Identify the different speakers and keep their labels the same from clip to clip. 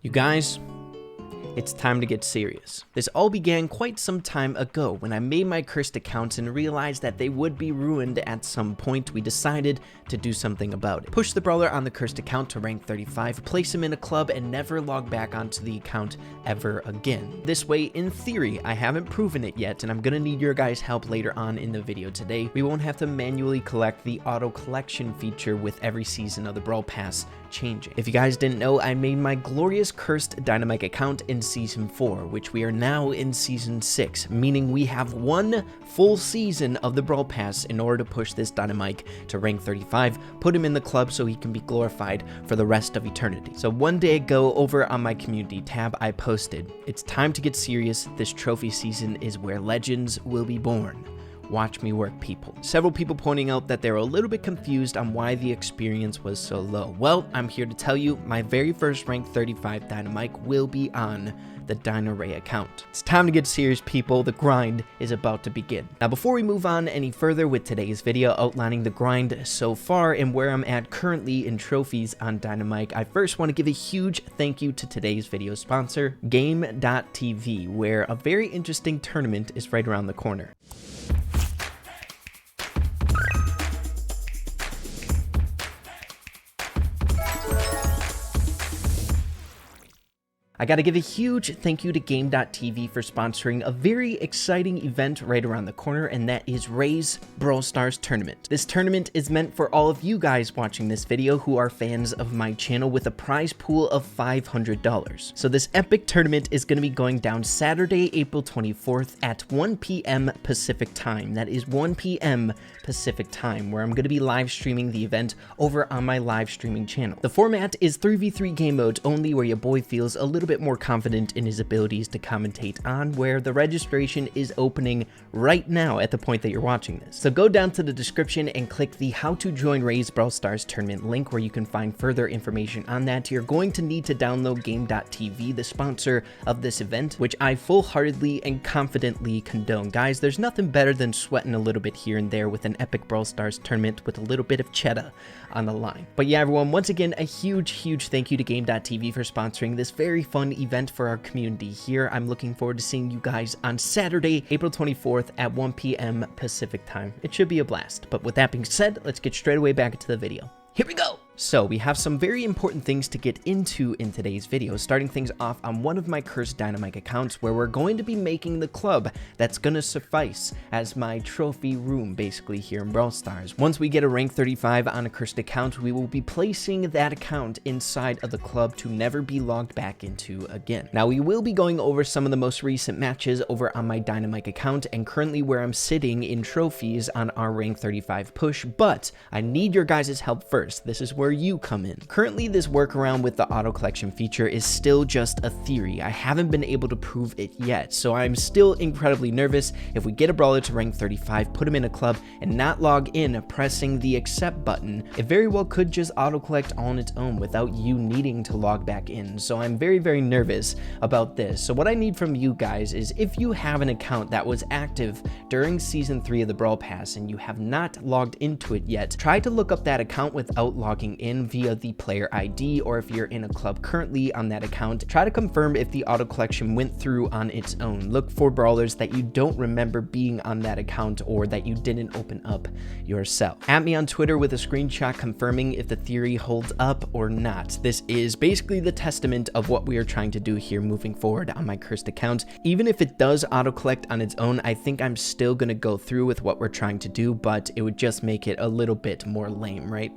Speaker 1: You guys, it's time to get serious. This all began quite some time ago when I made my cursed accounts and realized that they would be ruined at some point. We decided to do something about it. Push the brawler on the cursed account to rank 35, place him in a club, and never log back onto the account ever again. This way, in theory, I haven't proven it yet, and I'm gonna need your guys' help later on in the video today. We won't have to manually collect the auto collection feature with every season of the Brawl Pass changing. If you guys didn't know, I made my glorious cursed Dynamite account in Season 4, which we are now in Season 6, meaning we have one full season of the Brawl Pass in order to push this Dynamite to rank 35, put him in the club so he can be glorified for the rest of eternity. So one day ago, over on my community tab, I posted, "It's time to get serious. This trophy season is where legends will be born. Watch me work, people." Several people pointing out that they're a little bit confused on why the experience was so low. Well, I'm here to tell you, my very first rank 35 Dynamite will be on the DynaRey account. It's time to get serious, people. The grind is about to begin. Now, before we move on any further with today's video outlining the grind so far and where I'm at currently in trophies on Dynamite, I first want to give a huge thank you to today's video sponsor, Game.tv, where a very interesting tournament is right around the corner. I gotta give a huge thank you to Game.tv for sponsoring a very exciting event right around the corner, and that is Ray's Brawl Stars Tournament. This tournament is meant for all of you guys watching this video who are fans of my channel, with a prize pool of $500. So this epic tournament is gonna be going down Saturday, April 24th at 1 p.m. Pacific time. That is 1 p.m. Pacific time, where I'm gonna be live streaming the event over on my live streaming channel. The format is 3v3 game modes only, where your boy feels a little bit more confident in his abilities to commentate on, where the registration is opening right now at the point that you're watching this. So go down to the description and click the How to Join Ray's Brawl Stars Tournament link, where you can find further information on that. You're going to need to download Game.tv, the sponsor of this event, which I full-heartedly and confidently condone. Guys, there's nothing better than sweating a little bit here and there with an epic Brawl Stars tournament with a little bit of cheddar on the line. But yeah, everyone, once again, a huge thank you to Game.tv for sponsoring this very fun event for our community here. I'm looking forward to seeing you guys on Saturday, April 24th at 1 p.m. Pacific time. It should be a blast. But with that being said, let's get straight away back into the video. Here we go! So we have some very important things to get into in today's video, starting things off on one of my cursed Dynamite accounts, where we're going to be making the club that's gonna suffice as my trophy room basically here in Brawl Stars. Once we get a rank 35 on a cursed account, we will be placing that account inside of the club to never be logged back into again. Now, we will be going over some of the most recent matches over on my Dynamite account and currently where I'm sitting in trophies on our rank 35 push, but I need your guys' help first. This is where you come in. Currently, this workaround with the auto collection feature is still just a theory. I haven't been able to prove it yet, so I'm still incredibly nervous. If we get a brawler to rank 35, put him in a club, and not log in pressing the accept button, it very well could just auto collect on its own without you needing to log back in. So I'm very nervous about this. So what I need from you guys is, if you have an account that was active during Season 3 of the Brawl Pass and you have not logged into it yet, try to look up that account without logging in via the player ID, or if you're in a club currently on that account, try to confirm if the auto collection went through on its own. Look for brawlers that you don't remember being on that account or that you didn't open up yourself. At me on Twitter with a screenshot confirming if the theory holds up or not. This is basically the testament of what we are trying to do here moving forward on my cursed account. Even if it does auto collect on its own, I think I'm still gonna go through with what we're trying to do, but it would just make it a little bit more lame, right?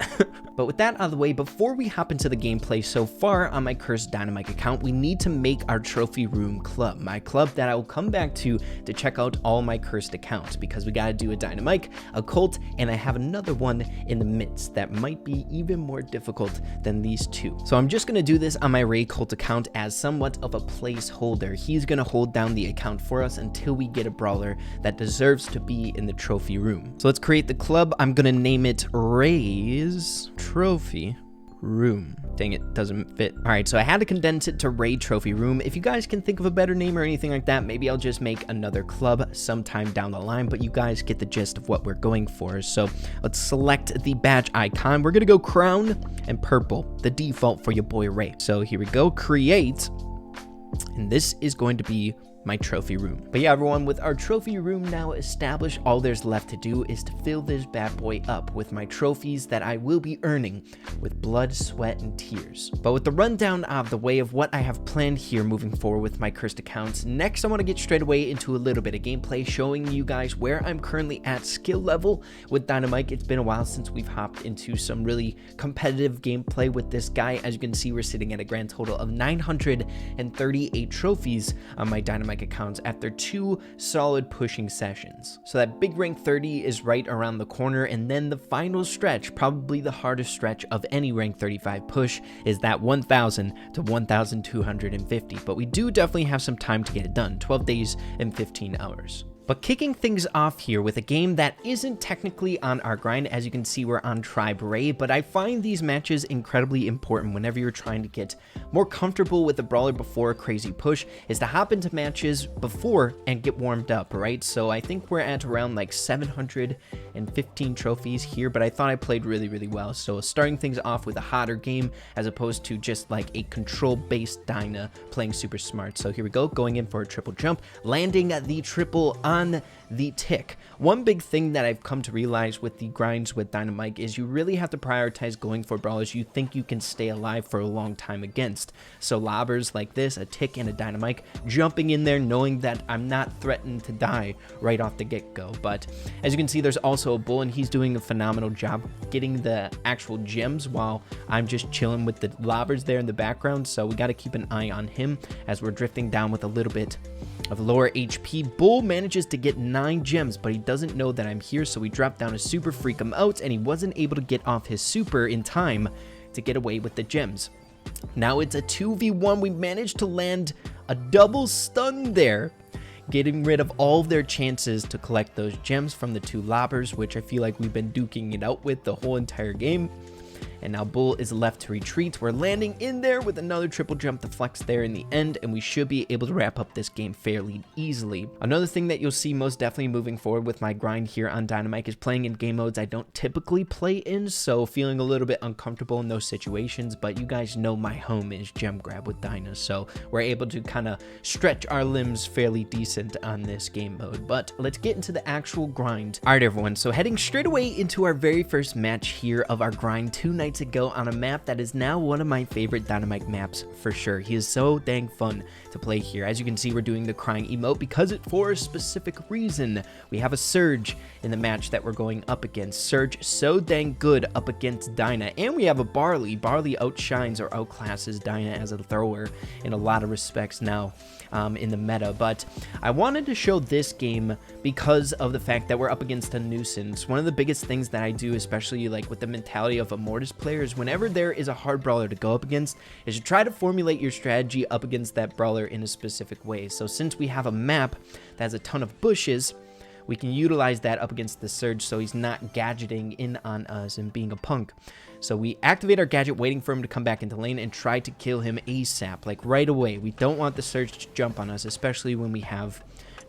Speaker 1: But with that out of the way, before we hop into the gameplay so far on my cursed Dynamite account, we need to make our trophy room club, my club that I will come back to check out all my cursed accounts, because we gotta do a Dynamite, a Colt, and I have another one in the midst that might be even more difficult than these two. So I'm just gonna do this on my Ray Colt account as somewhat of a placeholder. He's gonna hold down the account for us until we get a brawler that deserves to be in the trophy room. So let's create the club. I'm gonna name it Ray's Trophy room. Dang, it doesn't fit. All right, so I had to condense it to raid trophy room. If you guys can think of a better name or anything like that, maybe I'll just make another club sometime down the line, but you guys get the gist of what we're going for. So let's select the badge icon. We're gonna go crown and purple, the default for your boy Ray. So here we go, create, and this is going to be my trophy room. But yeah, everyone, with our trophy room now established, all there's left to do is to fill this bad boy up with my trophies that I will be earning with blood, sweat, and tears. But with the rundown of the way of what I have planned here moving forward with my cursed accounts, next I want to get straight away into a little bit of gameplay, showing you guys where I'm currently at skill level with Dynamite. It's been a while since we've hopped into some really competitive gameplay with this guy. As you can see, we're sitting at a grand total of 938 trophies on my Dynamite accounts after 2 solid pushing sessions. So that big rank 30 is right around the corner, and then the final stretch, probably the hardest stretch of any rank 35 push, is that 1000 to 1250. But we do definitely have some time to get it done, 12 days and 15 hours. But kicking things off here with a game that isn't technically on our grind. As you can see, we're on Tribe Ray, but I find these matches incredibly important whenever you're trying to get more comfortable with the brawler before a crazy push, is to hop into matches before and get warmed up, right? So I think we're at around like 715 trophies here, but I thought I played really well. So starting things off with a hotter game as opposed to just like a control-based Dyna playing super smart. So here we go, going in for a triple jump, landing the triple on the tick. One big thing that I've come to realize with the grinds with Dynamite is you really have to prioritize going for brawlers you think you can stay alive for a long time against. So lobbers like this, a tick and a Dynamite, jumping in there knowing that I'm not threatened to die right off the get-go. But as you can see, there's also a bull, and he's doing a phenomenal job getting the actual gems while I'm just chilling with the lobbers there in the background. So we got to keep an eye on him as we're drifting down with a little bit of lower HP. Bull manages to get 9 gems, but he doesn't know that I'm here, so we drop down a super, freak him out, and he wasn't able to get off his super in time to get away with the gems. Now it's a 2v1. We managed to land a double stun there, getting rid of all of their chances to collect those gems from the 2 lobbers, which I feel like we've been duking it out with the whole entire game. And now Bull is left to retreat. We're landing in there with another triple jump to flex there in the end, and we should be able to wrap up this game fairly easily. Another thing that you'll see most definitely moving forward with my grind here on Dynamite is playing in game modes I don't typically play in, so feeling a little bit uncomfortable in those situations. But you guys know my home is gem grab with Dyna, so we're able to kind of stretch our limbs fairly decent on this game mode. But let's get into the actual grind. All right, everyone, so heading straight away into our very first match here of our grind 2 nights ago on a map that is now one of my favorite Dynamite maps for sure. He is so dang fun to play here. As you can see, we're doing the crying emote because it's for a specific reason. We have a Surge in the match that we're going up against. Surge so dang good up against Dyna, and we have a Barley. Barley outshines or outclasses Dyna as a thrower in a lot of respects now in the meta. But I wanted to show this game because of the fact that we're up against a nuisance. One of the biggest things that I do, especially like with the mentality of a Mortis players, whenever there is a hard brawler to go up against, is to try to formulate your strategy up against that brawler in a specific way. So since we have a map that has a ton of bushes, we can utilize that up against the Surge so he's not gadgeting in on us and being a punk. So we activate our gadget, waiting for him to come back into lane and try to kill him ASAP, like right away. We don't want the Surge to jump on us, especially when we have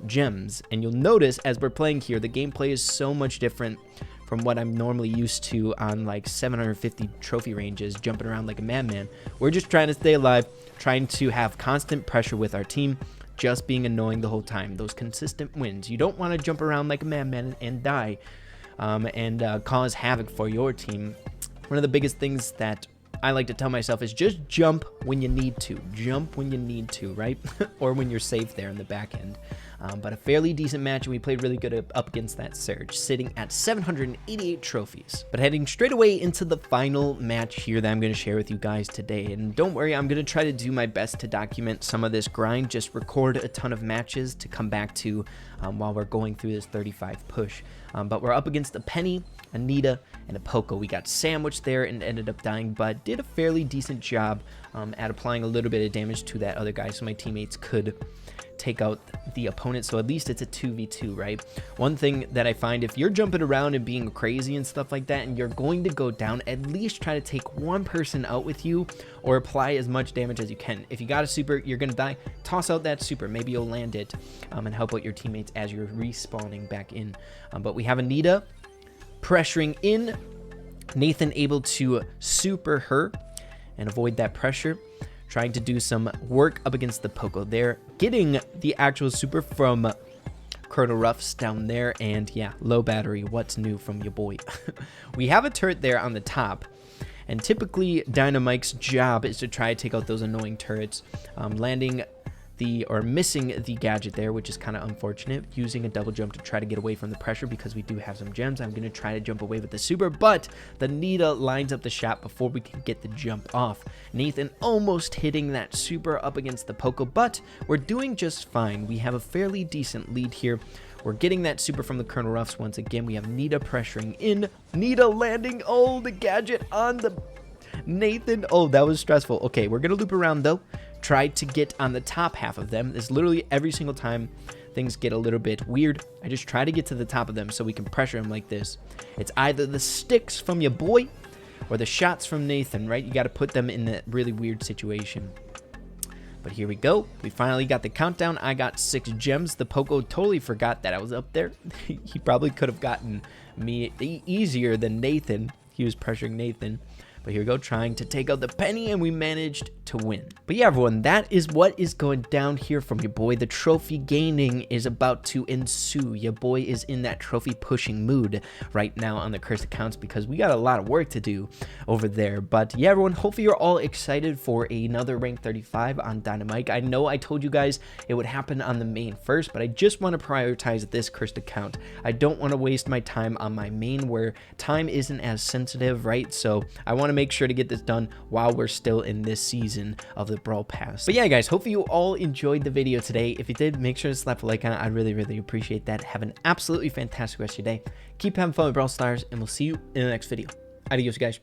Speaker 1: gems. And you'll notice as we're playing here, the gameplay is so much different from what I'm normally used to on like 750 trophy ranges, jumping around like a madman. We're just trying to stay alive, trying to have constant pressure with our team, just being annoying the whole time. Those consistent wins. You don't want to jump around like a madman and die and cause havoc for your team. One of the biggest things that I like to tell myself is just jump when you need to. Jump when you need to, right? Or when you're safe there in the back end. But a fairly decent match, and we played really good up against that Surge, sitting at 788 trophies. But heading straight away into the final match here that I'm going to share with you guys today. And don't worry, I'm going to try to do my best to document some of this grind, just record a ton of matches to come back to while we're going through this 35 push. But we're up against a Penny, a Nita, and a Poco. We got sandwiched there and ended up dying, but did a fairly decent job at applying a little bit of damage to that other guy so my teammates could take out the opponent, so at least it's a 2v2, right? One thing that I find, if you're jumping around and being crazy and stuff like that and you're going to go down, at least try to take one person out with you or apply as much damage as you can. If you got a super, you're gonna die, toss out that super, maybe you'll land it and help out your teammates as you're respawning back in. But we have Anita pressuring in, Nathan able to super her and avoid that pressure, trying to do some work up against the Poco there, getting the actual super from Colonel Ruffs down there. And yeah, low battery, what's new from your boy? We have a turret there on the top, and typically Dynamike's job is to try to take out those annoying turrets, landing missing the gadget there, which is kind of unfortunate, using a double jump to try to get away from the pressure because we do have some gems. I'm going to try to jump away with the super, but the Nita lines up the shot before we can get the jump off. Nathan almost hitting that super up against the Poco, but we're doing just fine. We have a fairly decent lead here. We're getting that super from the Colonel Ruffs once again. We have Nita pressuring in, Nita landing, oh, the gadget on the Nathan. Oh, that was stressful. Okay, we're going to loop around though. Try to get on the top half of them. This literally every single time things get a little bit weird, I just try to get to the top of them so we can pressure them like this. It's either the sticks from your boy or the shots from Nathan, right? You got to put them in that really weird situation. But here we go. We finally got the countdown. I got 6 gems. The Poco totally forgot that I was up there. He probably could have gotten me easier than Nathan. He was pressuring Nathan. But here we go, trying to take out the penny, and we managed to win. But yeah, everyone, that is what is going down here from your boy. The trophy gaining is about to ensue. Your boy is in that trophy pushing mood right now on the cursed accounts because we got a lot of work to do over there. But yeah, everyone, hopefully you're all excited for another rank 35 on Dynamike. I know I told you guys it would happen on the main first, but I just want to prioritize this cursed account. I don't want to waste my time on my main where time isn't as sensitive, right? So I want to make sure to get this done while we're still in this season of the Brawl Pass. But yeah, guys, hopefully you all enjoyed the video today. If you did, make sure to slap a like on it. I'd really appreciate that. Have an absolutely fantastic rest of your day. Keep having fun with Brawl Stars, and we'll see you in the next video. Adios, guys.